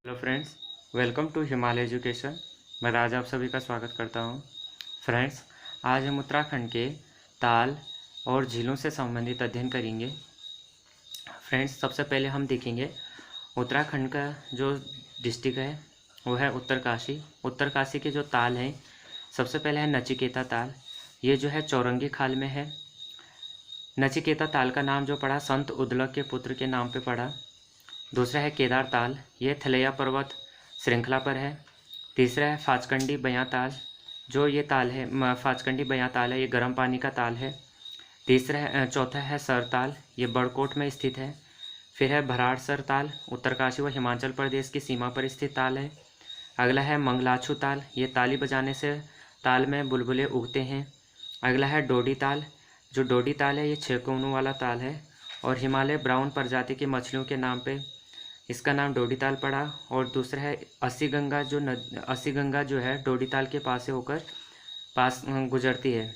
Hello friends, welcome to Himalaya education. मैं राज आप सभी का स्वागत करता हूं। फ्रेंड्स, आज हम उत्तराखंड के ताल और झीलों से संबंधित अध्ययन करेंगे। फ्रेंड्स, सबसे पहले हम देखेंगे उत्तराखंड का जो डिस्ट्रिक्ट है वो है उत्तरकाशी। उत्तरकाशी के जो ताल हैं, सबसे पहले है नचिकेता ताल। ये जो है चौरंगी खाल में है। नचिकेता ताल का नाम जो पड़ा संत उद्दलक के पुत्र के नाम पे पड़ा। दूसरा है केदार ताल, ये थलैया पर्वत श्रृंखला पर है। तीसरा है फाचकंडी बयां ताल, जो ये ताल है फाचकंडी बयां ताल है, ये गर्म पानी का ताल है। चौथा है सरताल, ये बड़कोट में स्थित है। फिर है भराड़सर ताल, उत्तरकाशी व हिमाचल प्रदेश की सीमा पर स्थित ताल है। अगला है मंगलाछू ताल, ये ताली बजाने से ताल में बुलबुले उगते हैं। अगला है डोडी ताल, जो डोडी ताल है ये 6 कोनों वाला ताल है और हिमालय ब्राउन प्रजाति की मछलियों के नाम पे इसका नाम डोडी ताल पड़ा। और दूसरा है अस्सी गंगा जो है डोडी ताल के पास से होकर पास गुजरती है।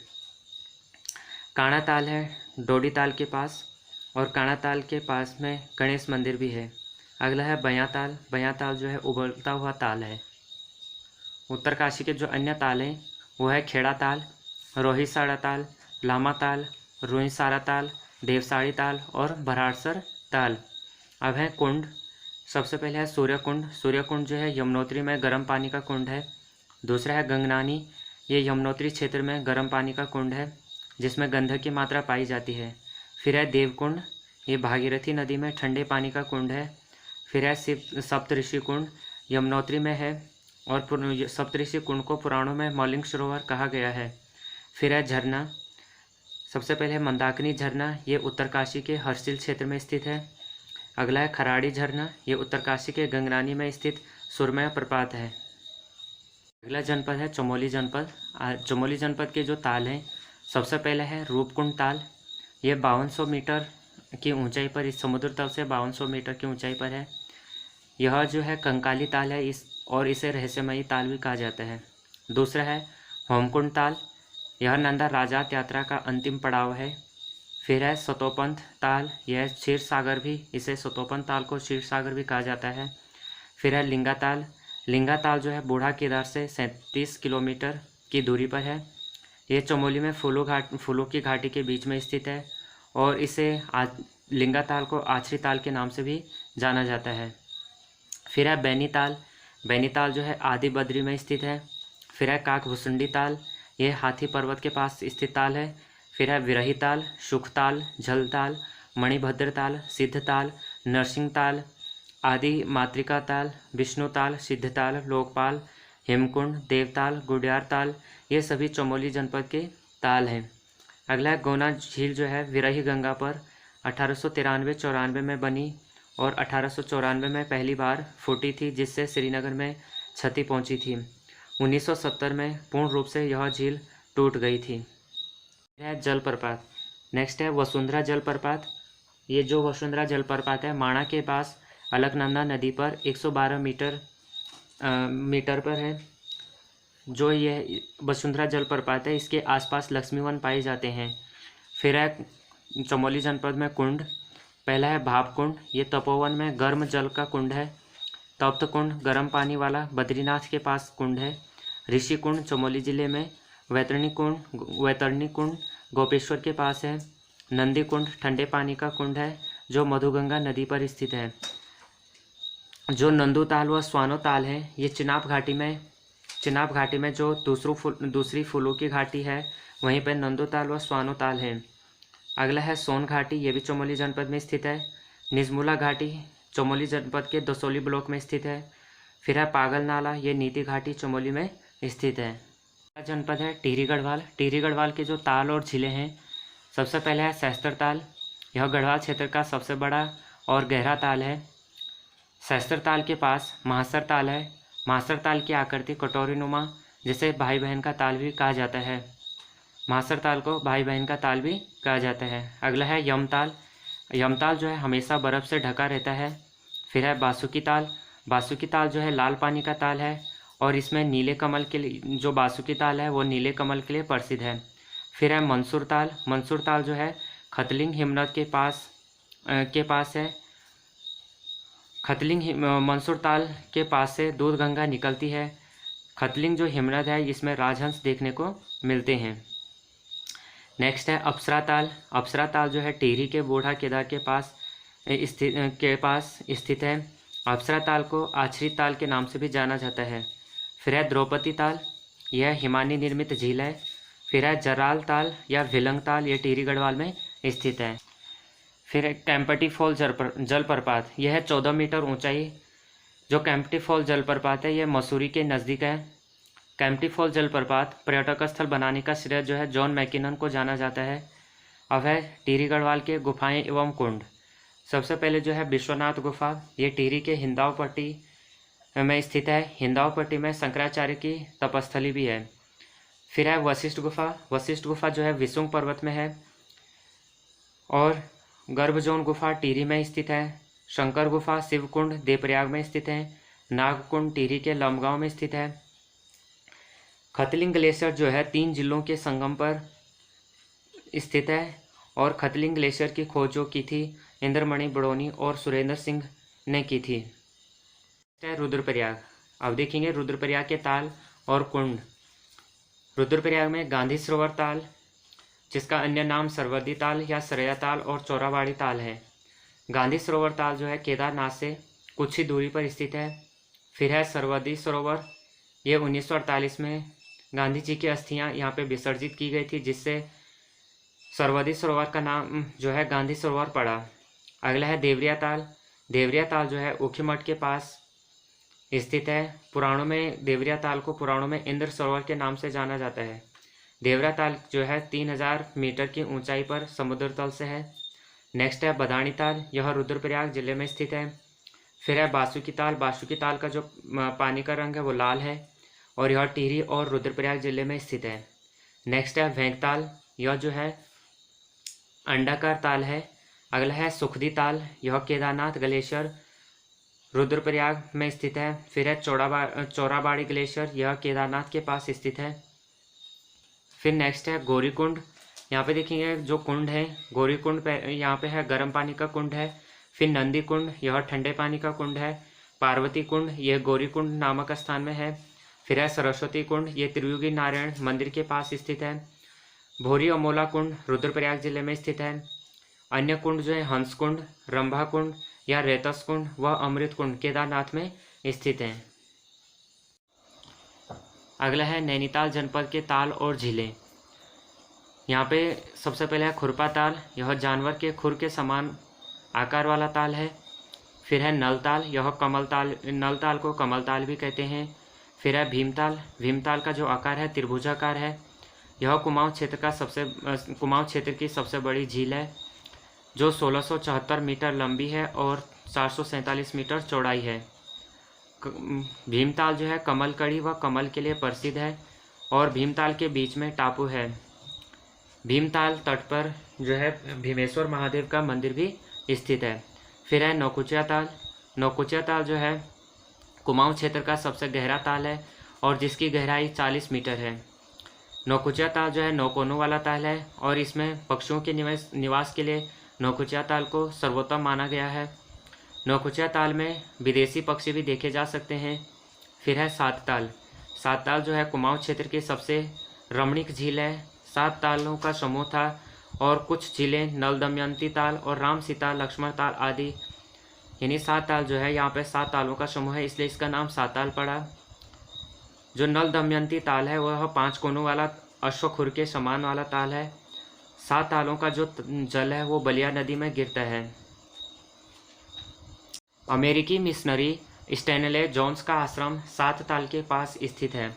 काणा ताल है डोडी ताल के पास, और काणा ताल के पास में गणेश मंदिर भी है। अगला है बयां ताल जो है उबलता हुआ ताल है। उत्तरकाशी के जो अन्य ताल हैं वो है खेड़ा ताल, रोहिसाड़ा ताल, लामा ताल, रुइसारा ताल, देवसाड़ी ताल और भराड़सर ताल। अब है कुंड। सबसे पहले है सूर्यकुंड। सूर्यकुंड जो है यमुनोत्री में गर्म पानी का कुंड है। दूसरा है गंगनानी, ये यमुनोत्री क्षेत्र में गर्म पानी का कुंड है जिसमें गंधक की मात्रा पाई जाती है। फिर है देवकुंड, ये भागीरथी नदी में ठंडे पानी का कुंड है। फिर है सप्तऋषि कुंड, यमुनोत्री में है और सप्तऋषि कुंड को पुराणों में मौलिंग सरोवर कहा गया है। फिर है झरना। सबसे पहले है मंदाकिनी झरना, ये उत्तरकाशी के हर्षिल क्षेत्र में स्थित है। अगला है खराड़ी झरना, ये उत्तरकाशी के गंगनानी में स्थित सुरमय प्रपात है। अगला जनपद है चमोली जनपद। चमोली जनपद के जो ताल हैं, सबसे पहले है रूपकुंड ताल, ये 5200 मीटर की ऊंचाई पर, इस समुद्र तल से 5200 मीटर की ऊंचाई पर है। यह जो है कंकाली ताल है, इसे रहस्यमयी ताल भी कहा जाता है। दूसरा है होमकुंड ताल, यह नंदा राजात यात्रा का अंतिम पड़ाव है। फिर है सतोपंथ ताल, यह क्षीर सागर भी, इसे सतोपंथ ताल को क्षीर सागर भी कहा जाता है। फिर है लिंगा ताल। लिंगा ताल जो है बूढ़ा केदार से 37 किलोमीटर की दूरी पर है। ये चमोली में फूलों की घाटी के बीच में स्थित है और इसे लिंगा ताल को आछरी ताल के नाम से भी जाना जाता है। फिर है बैनीताल। बैनीताल जो है आदि बद्री में स्थित है। फिर है काकभुसुंडी ताल, यह हाथी पर्वत के पास स्थित ताल है। फिर है विरही ताल, सुखताल, झलताल, मणिभद्र ताल, सिद्धताल, नरसिंह ताल, आदि मातृका ताल, विष्णु ताल, सिद्धताल, लोकपाल, हेमकुंड, देवताल, गुडियार ताल, ये सभी चमोली जनपद के ताल हैं। अगला है गोना झील, जो है विरही गंगा पर 1893-94 में बनी और 1894 में पहली बार फूटी थी, जिससे श्रीनगर में क्षति पहुंची थी। 1970 में पूर्ण रूप से यह झील टूट गई थी। है जलप्रपात। नेक्स्ट है वसुंधरा जलप्रपात। ये जो वसुंधरा जलप्रपात है माणा के पास अलकनंदा नदी पर 112 मीटर पर है। जो ये वसुंधरा जलप्रपात है, इसके आसपास लक्ष्मीवन पाए जाते हैं। फिर है चमोली जनपद में कुंड। पहला है भाप कुंड, ये तपोवन में गर्म जल का कुंड है। तप्त कुंड गर्म पानी वाला बद्रीनाथ के पास कुंड है। ऋषि कुंड चमोली जिले में। वैतरणी कुंड गोपेश्वर के पास है। नंदी कुंड ठंडे पानी का कुंड है जो मधुगंगा नदी पर स्थित है। जो नंदू ताल व स्वानो ताल है, ये चिनाब घाटी में जो दूसरी फूलों की घाटी है, वहीं पर नंदू ताल व स्वानो ताल है। अगला है सोन घाटी, ये भी चमोली जनपद में स्थित है। निजमुला घाटी चमोली जनपद के दसोली ब्लॉक में स्थित है। फिर है पागल नाला, ये नीति घाटी चमोली में स्थित है। जनपद है टिहरी गढ़वाल। टिहरी गढ़वाल के जो ताल और झीलें हैं, सबसे पहले है सहस्त्र ताल, यह गढ़वाल क्षेत्र का सबसे बड़ा और गहरा ताल है। सहस्त्र ताल के पास महासर ताल है। महासर ताल की आकृति कटोरी नुमा, जिसे भाई बहन का ताल भी कहा जाता है। महासर ताल को भाई बहन का ताल भी कहा जाता है। अगला है यमताल। यमताल जो है हमेशा बर्फ़ से ढका रहता है। फिर है बासुकी ताल। बासुकी ताल जो है लाल पानी का ताल है और इसमें नीले कमल के लिए, जो बासुकी ताल है वो नीले कमल के लिए प्रसिद्ध है। फिर है मंसूर ताल। मंसूर ताल जो है खतलिंग हिमनद के पास है। खतलिंग मंसूर ताल के पास से दूध गंगा निकलती है। खतलिंग जो हिमनद है इसमें राजहंस देखने को मिलते हैं। नेक्स्ट है अप्सरा ताल। अप्सरा ताल जो है टिहरी के बूढ़ा केदार के पास स्थित है। अप्सरा ताल को आछरी ताल के नाम से भी जाना जाता है। फिर है द्रौपदी ताल, यह हिमानी निर्मित झील है। फिर है जराल ताल या भिलंग ताल, यह टिहरी गढ़वाल में स्थित है। फिर है कैंपटी फॉल जलप्रपात, यह है 14 मीटर ऊंचाई। जो कैंपटी फॉल जलप्रपात है यह मसूरी के नज़दीक है। कैंपटी फॉल जलप्रपात पर्यटक स्थल बनाने का श्रेय जो है जॉन मैकिनन को जाना जाता है। अब है टिहरी गढ़वाल के गुफाएं एवं कुंड। सबसे पहले जो है विश्वनाथ गुफा, ये टिहरी के हिंदाव पट्टी में स्थित है। हिंदाव पट्टी में शंकराचार्य की तपस्थली भी है। फिर है वशिष्ठ गुफा। वशिष्ठ गुफा जो है विशुंग पर्वत में है। और गर्भजोन गुफा टिहरी में स्थित है। शंकर गुफा शिवकुंड देवप्रयाग में स्थित है। नागकुंड टिहरी के लंबगांव में स्थित है। खतलिंग ग्लेशियर जो है 3 जिलों के संगम पर स्थित है। और खतलिंग ग्लेशियर की खोज जो की थी इंद्रमणि बड़ोनी और सुरेंद्र सिंह ने की थी। रुद्रप्रयाग, अब देखेंगे रुद्रप्रयाग के ताल और कुंड। रुद्रप्रयाग में गांधी सरोवर ताल, जिसका अन्य नाम सरवदी ताल या सरया ताल और चौराबाड़ी ताल है। गांधी सरोवर ताल जो है केदारनाथ से कुछ ही दूरी पर स्थित है। फिर है सरवदी सरोवर, ये 1948 में गांधी जी की अस्थियां यहाँ पे विसर्जित की गई थी, जिससे सरवदी सरोवर का नाम जो है गांधी सरोवर पड़ा। अगला है देवरिया ताल। देवरिया ताल जो है ऊखीमठ के पास स्थित है। पुराणों में देवरिया ताल को पुराणों में इंद्र सरोवर के नाम से जाना जाता है। देवरिया ताल जो है 3000 मीटर की ऊंचाई पर समुद्र तल से है। नेक्स्ट है बदाणी ताल, यह रुद्रप्रयाग जिले में स्थित है। फिर है बासुकी ताल। बासुकी ताल का जो पानी का रंग है वो लाल है और यह टिहरी और रुद्रप्रयाग जिले में स्थित है। नेक्स्ट है वेंकताल, यह जो है अंडाकार ताल है। अगला है सुखदी ताल, यह केदारनाथ ग्लेशियर रुद्रप्रयाग में स्थित है। फिर है चौराबाड़ी ग्लेशियर, यह केदारनाथ के पास स्थित है। फिर नेक्स्ट है गौरीकुंड। यहाँ पे देखेंगे जो कुंड है गौरीकुंड पे, यहाँ पे है गर्म पानी का कुंड है। फिर नंदी कुंड, यह ठंडे पानी का कुंड है। पार्वती कुंड, यह गौरीकुंड नामक स्थान में है। फिर है सरस्वती कुंड, ये त्रियुगी नारायण मंदिर के पास स्थित है। भोरी अमोला कुंड रुद्रप्रयाग जिले में स्थित है। अन्य कुंड जो है हंस कुंड, रंभा कुंड या रेतस कुंड व अमृत कुंड केदारनाथ में स्थित हैं। अगला है नैनीताल जनपद के ताल और झीलें। यहाँ पे सबसे पहले है खुरपा ताल, यह जानवर के खुर के समान आकार वाला ताल है। फिर है नलताल, यह नलताल को कमल ताल भी कहते हैं। फिर है भीमताल। भीमताल का जो आकार है त्रिभुजाकार है। यह कुमाऊं क्षेत्र की सबसे बड़ी झील है, जो 1674 मीटर लंबी है और 447 मीटर चौड़ाई है। भीमताल जो है कमल कड़ी व कमल के लिए प्रसिद्ध है और भीमताल के बीच में टापू है। भीमताल तट पर जो है भीमेश्वर महादेव का मंदिर भी स्थित है। फिर है नौकुचिया ताल। नौकुचिया ताल जो है कुमाऊं क्षेत्र का सबसे गहरा ताल है और जिसकी गहराई 40 मीटर है। नौकुचिया ताल जो है नौकोनों वाला ताल है और इसमें पक्षियों के निवास के लिए नौकुचिया ताल को सर्वोत्तम माना गया है। नौकुचिया ताल में विदेशी पक्षी भी देखे जा सकते हैं। फिर है सात ताल। सात ताल जो है कुमाऊं क्षेत्र की सबसे रमणीक झील है। 7 तालों का समूह था और कुछ झीलें नल दमयंती ताल और राम सीता लक्ष्मण ताल आदि, यानी 7 ताल जो है यहाँ पे 7 तालों का समूह है, इसलिए इसका नाम सात ताल पड़ा। जो नल दमयंती ताल है वह 5 कोनों वाला अश्वखुर के समान वाला ताल है। 7 तालों का जो जल है वो बलिया नदी में गिरता है। अमेरिकी मिशनरी स्टैनले जोन्स का आश्रम 7 ताल के पास स्थित है।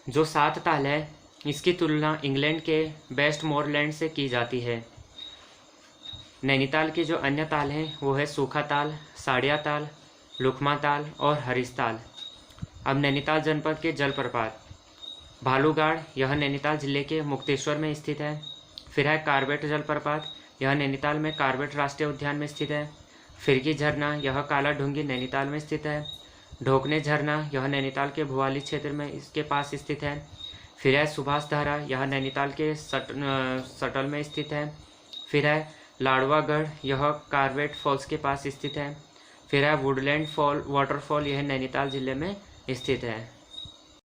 जो 7 ताल है इसकी तुलना इंग्लैंड के वेस्टमोरलैंड से की जाती है। नैनीताल के जो अन्य ताल हैं वो है सूखा ताल, साड़िया ताल, लुकमा ताल और हरीश ताल। अब नैनीताल जनपद के जलप्रपात। भालूगाड़, यह नैनीताल जिले के मुक्तेश्वर में स्थित है। फिर है कार्बेट जलप्रपात, यह नैनीताल में कार्बेट राष्ट्रीय उद्यान में स्थित है। फिरकी झरना, यह काला ढूंगी नैनीताल में स्थित है। ढोकने झरना, यह नैनीताल के भुवाली क्षेत्र में इसके पास स्थित है। फिर है सुभाष धारा, यह नैनीताल के सटल में स्थित है। फिर है लाड़वागढ़, यह कार्बेट फॉल्स के पास स्थित है। फिर है वुडलैंड फॉल वाटरफॉल, यह नैनीताल ज़िले में स्थित है।